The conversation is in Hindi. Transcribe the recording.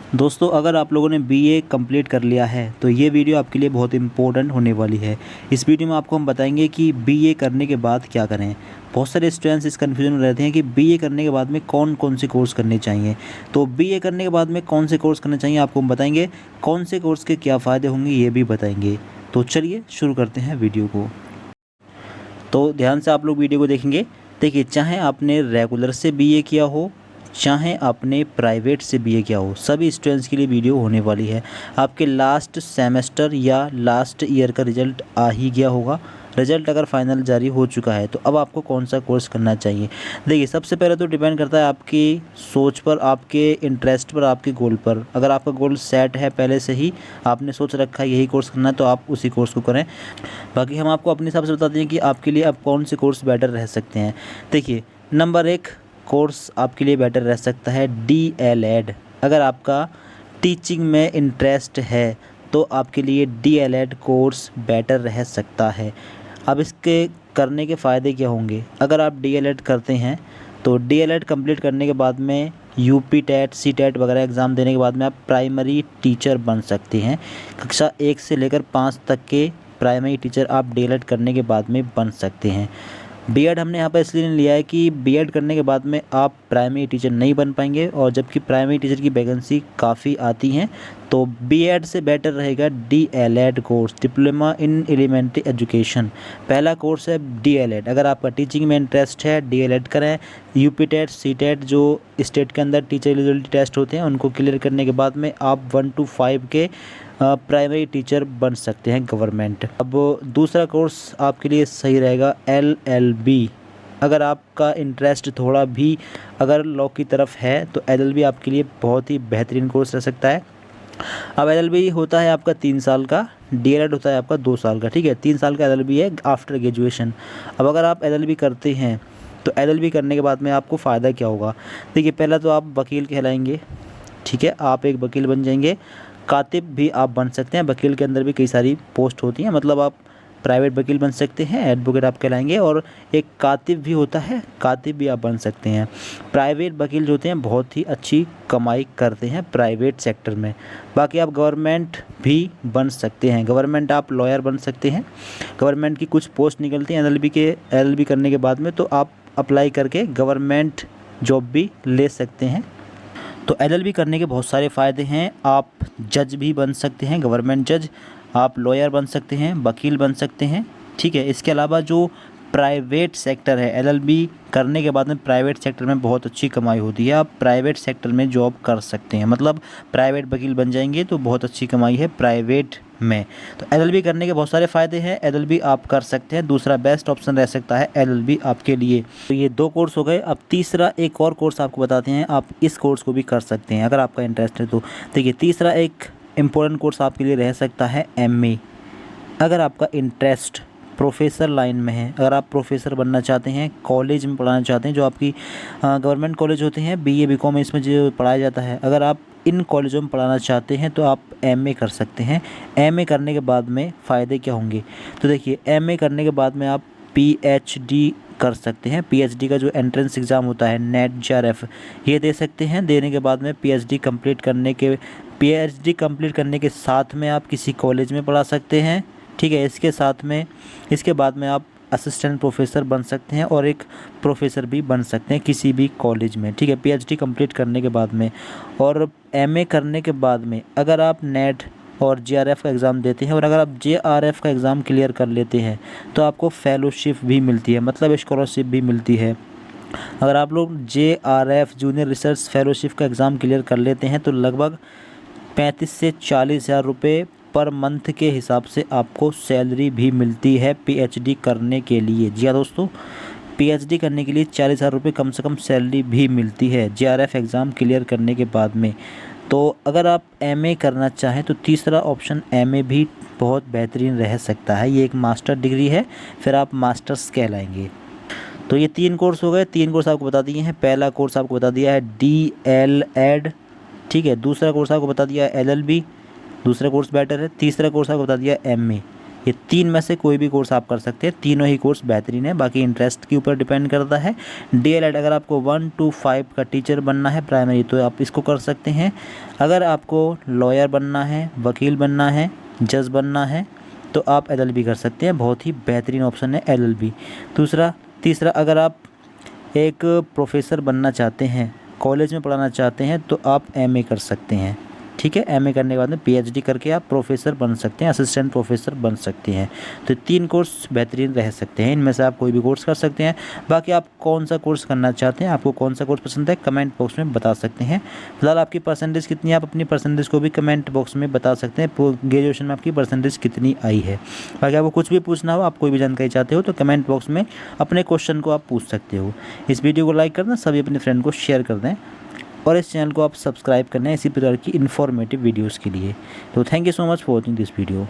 दोस्तों, अगर आप लोगों ने बीए कंप्लीट कर लिया है तो ये वीडियो आपके लिए बहुत इंपॉर्टेंट होने वाली है। इस वीडियो में आपको हम बताएंगे कि बीए करने के बाद क्या करें। बहुत सारे स्टूडेंट्स इस कन्फ्यूजन में रहते हैं कि बीए करने के बाद में कौन कौन से कोर्स करने चाहिए। तो बीए करने के बाद में कौन से कोर्स करने चाहिए आपको हम बताएंगे, कौन से कोर्स के क्या फ़ायदे होंगे ये भी बताएंगे। तो चलिए शुरू करते हैं वीडियो को। तो ध्यान से आप लोग वीडियो को देखेंगे। देखिए, चाहे आपने रेगुलर से बीए किया हो, चाहे आपने प्राइवेट से बीए किया हो, सभी स्टूडेंट्स के लिए वीडियो होने वाली है। आपके लास्ट सेमेस्टर या लास्ट ईयर का रिज़ल्ट आ ही गया होगा। रिज़ल्ट अगर फाइनल जारी हो चुका है तो अब आपको कौन सा कोर्स करना चाहिए। देखिए, सबसे पहले तो डिपेंड करता है आपकी सोच पर, आपके इंटरेस्ट पर, आपके गोल पर। अगर आपका गोल सेट है, पहले से ही आपने सोच रखा है यही कोर्स करना है, तो आप उसी कोर्स को करें। बाकी हम आपको अपने हिसाब से बताते हैं कि आपके लिए अब कौन से कोर्स बेटर रह सकते हैं। देखिए, नंबर 1 कोर्स आपके लिए बेटर रह सकता है डीएलएड। अगर आपका टीचिंग में इंटरेस्ट है तो आपके लिए डीएलएड कोर्स बेटर रह सकता है। अब इसके करने के फ़ायदे क्या होंगे। अगर आप डीएलएड करते हैं तो डीएलएड कंप्लीट करने के बाद में यूपी टेट, सी टेट वगैरह एग्ज़ाम देने के बाद में आप प्राइमरी टीचर बन सकते हैं। कक्षा 1 से लेकर 5 तक के प्राइमरी टीचर आप डीएलएड करने के बाद में बन सकते हैं। बीएड हमने यहाँ पर इसलिए लिया है कि बीएड करने के बाद में आप प्राइमरी टीचर नहीं बन पाएंगे, और जबकि प्राइमरी टीचर की वैकेंसी काफ़ी आती हैं, तो बीएड से बेटर रहेगा DElEd course, diploma in elementary education. पहला कोर्स है डीएलएड। अगर आपका टीचिंग में इंटरेस्ट है, डीएलएड करें। यूपी टेट, सी टेट जो स्टेट के अंदर टीचर एलिजिबिलिटी टेस्ट होते हैं उनको क्लियर करने के बाद में आप 1 to 5 के प्राइमरी टीचर बन सकते हैं गवर्नमेंट। अब दूसरा कोर्स आपके लिए सही रहेगा एलएलबी। अगर आपका इंटरेस्ट थोड़ा भी अगर लॉ की तरफ है तो एलएलबी आपके लिए बहुत ही बेहतरीन कोर्स रह सकता है। अब एलएलबी होता है आपका 3 साल का, डीएलएड होता है आपका 2 साल का। ठीक है, 3 साल का एलएलबी है आफ्टर ग्रेजुएशन। अब अगर आप एलएलबी करते हैं तो एलएलबी करने के बाद में आपको फ़ायदा क्या होगा। देखिए, पहला तो आप वकील कहलाएंगे। ठीक है, आप एक वकील बन जाएंगे। कातिब भी आप बन सकते हैं। वकील के अंदर भी कई सारी पोस्ट होती हैं, मतलब आप प्राइवेट वकील बन सकते हैं, एडवोकेट आप कहलाएंगे। और एक कातिब भी होता है, कातिब भी आप बन सकते हैं। प्राइवेट वकील जो होते हैं बहुत ही अच्छी कमाई करते हैं प्राइवेट सेक्टर में। बाकी आप गवर्नमेंट भी बन सकते हैं, गवर्नमेंट आप लॉयर बन सकते हैं। गवर्नमेंट की कुछ पोस्ट निकलती हैं एलएलबी करने के बाद में, तो आप अप्लाई करके गवर्नमेंट जॉब भी ले सकते हैं। तो एलएलबी करने के बहुत सारे फ़ायदे हैं। आप जज भी बन सकते हैं, गवर्नमेंट जज। आप लॉयर बन सकते हैं, वकील बन सकते हैं। ठीक है, इसके अलावा जो प्राइवेट सेक्टर है, एलएलबी करने के बाद में प्राइवेट सेक्टर में बहुत अच्छी कमाई होती है। आप प्राइवेट सेक्टर में जॉब कर सकते हैं, मतलब प्राइवेट वकील बन जाएंगे तो बहुत अच्छी कमाई है प्राइवेट में। तो एलएलबी करने के बहुत सारे फ़ायदे हैं, एलएलबी आप कर सकते हैं। दूसरा बेस्ट ऑप्शन रह सकता है एलएलबी आपके लिए। तो ये 2 कोर्स हो गए। अब तीसरा एक और कोर्स आपको बताते हैं, आप इस कोर्स को भी कर सकते हैं अगर आपका इंटरेस्ट है तो। देखिए, तीसरा एक इम्पोर्टेंट कोर्स आपके लिए रह सकता है एमए। अगर आपका इंटरेस्ट प्रोफेसर लाइन में है, अगर आप प्रोफेसर बनना चाहते हैं, कॉलेज में पढ़ाना चाहते हैं, जो आपकी गवर्नमेंट कॉलेज होते हैं, बीए बीकॉम इसमें जो पढ़ाया जाता है, अगर आप इन कॉलेजों में पढ़ाना चाहते हैं तो आप एमए कर सकते हैं। एमए करने के बाद में फ़ायदे क्या होंगे। तो देखिए, एमए करने के बाद में आप पीएचडी कर सकते हैं। पीएचडी का जो एंट्रेंस एग्ज़ाम होता है, नेट जेआरएफ, ये दे सकते हैं। देने के बाद में पीएचडी कंप्लीट करने के साथ में आप किसी कॉलेज में पढ़ा सकते हैं। ठीक है, इसके बाद में आप असिस्टेंट प्रोफेसर बन सकते हैं और एक प्रोफेसर भी बन सकते हैं किसी भी कॉलेज में। ठीक है, पीएचडी कंप्लीट करने के बाद में। और एमए करने के बाद में अगर आप नेट और जेआरएफ का एग्ज़ाम देते हैं, और अगर आप जेआरएफ का एग्ज़ाम क्लियर कर लेते हैं तो आपको फेलोशिप भी मिलती है, मतलब स्कॉलरशिप भी मिलती है। अगर आप लोग जेआरएफ जूनियर रिसर्च फेलोशिप का एग्ज़ाम क्लियर कर लेते हैं तो लगभग 35 से 40 हज़ार रुपये पर मंथ के हिसाब से आपको सैलरी भी मिलती है पीएचडी करने के लिए। जी हाँ दोस्तों, पीएचडी करने के लिए 40 हज़ार रुपये कम से कम सैलरी भी मिलती है जेआरएफ एग्ज़ाम क्लियर करने के बाद में। तो अगर आप एमए करना चाहें तो तीसरा ऑप्शन एमए भी बहुत बेहतरीन रह सकता है। ये एक मास्टर डिग्री है, फिर आप मास्टर्स कहलाएंगे। तो ये 3 कोर्स हो गए। 3 कोर्स आपको बता दिए हैं। पहला कोर्स आपको बता दिया है डीएलएड। ठीक है, दूसरा कोर्स आपको बता दिया है एलएलबी, दूसरा कोर्स बेटर है। तीसरा कोर्स आपको बता दिया एमए। ये 3 में से कोई भी कोर्स आप कर सकते हैं, तीनों ही कोर्स बेहतरीन है, बाकी इंटरेस्ट के ऊपर डिपेंड करता है। DLED अगर आपको 1 to 5 का टीचर बनना है प्राइमरी तो आप इसको कर सकते हैं। अगर आपको लॉयर बनना है, वकील बनना है, जज बनना है तो आप LLB कर सकते हैं, बहुत ही बेहतरीन ऑप्शन है LLB। तीसरा अगर आप एक प्रोफेसर बनना चाहते हैं, कॉलेज में पढ़ाना चाहते हैं तो आप MA कर सकते हैं, ठीक है। MA करने के बाद में PhD करके आप प्रोफेसर बन सकते हैं, असिस्टेंट प्रोफेसर बन सकते हैं। तो 3 कोर्स बेहतरीन रह सकते हैं, इनमें से आप कोई भी कोर्स कर सकते हैं। बाकी आप कौन सा कोर्स करना चाहते हैं, आपको कौन सा कोर्स पसंद है, कमेंट बॉक्स में बता सकते हैं। फिलहाल आपकी परसेंटेज कितनी है, आप अपनी परसेंटेज को भी कमेंट बॉक्स में बता सकते हैं, ग्रेजुएशन में आपकी परसेंटेज कितनी आई है। बाकी आपको कुछ भी पूछना हो, आप कोई भी जानकारी चाहते हो तो कमेंट बॉक्स में अपने क्वेश्चन को आप पूछ सकते हो। इस वीडियो को लाइक कर दें, सभी अपने फ्रेंड को शेयर कर दें और इस चैनल को आप सब्सक्राइब करना है इसी प्रकार की इन्फॉर्मेटिव वीडियोस के लिए। तो thank you so much for watching this video.